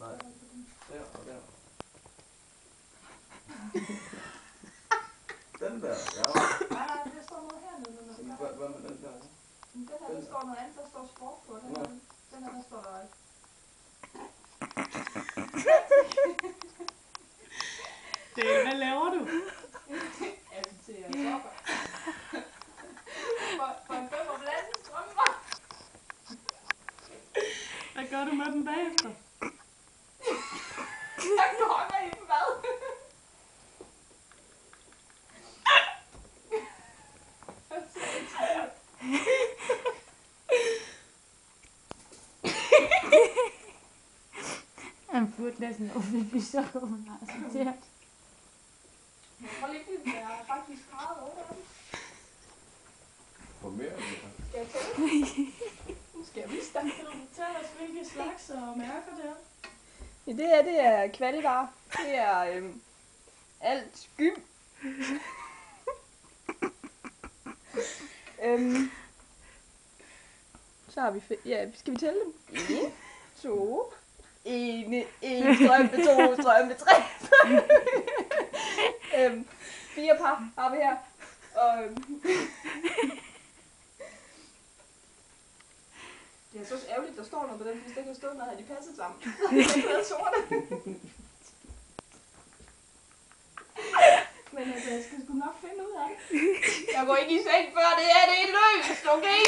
Nej. Der og der. Den der, ja. Nej, det står noget hernede. Hvad med den der? Den her, der står noget andet, der står sport på. Den her, der står der. Hvad laver du? Associerer sokker. For en 5 og blandet strømper. Hvad gør du med den bagefter? Jeg gokker i dem, hvad? Han burde næsten blive så god, hun har accepteret. Jeg tror lige, det er faktisk 38 af dem. For mere end det. Skal jeg tælle? Nu skal jeg vise dig. Kan du fortælle os, hvilke slags og mærker det er? Ja, det her, det er kvalivar. Det er alt gym. Så har vi ja, skal vi tælle dem? 1, 2, 1 strømpe, 2 strømpe, 3 4 par har vi her. Og det er så ærgerligt, der står noget på den, hvis der kan stå noget, havde de passet sammen. Det er blevet sorte. Men altså, jeg skal sgu nok finde ud af det. Jeg går ikke i seng før det er løst, okay?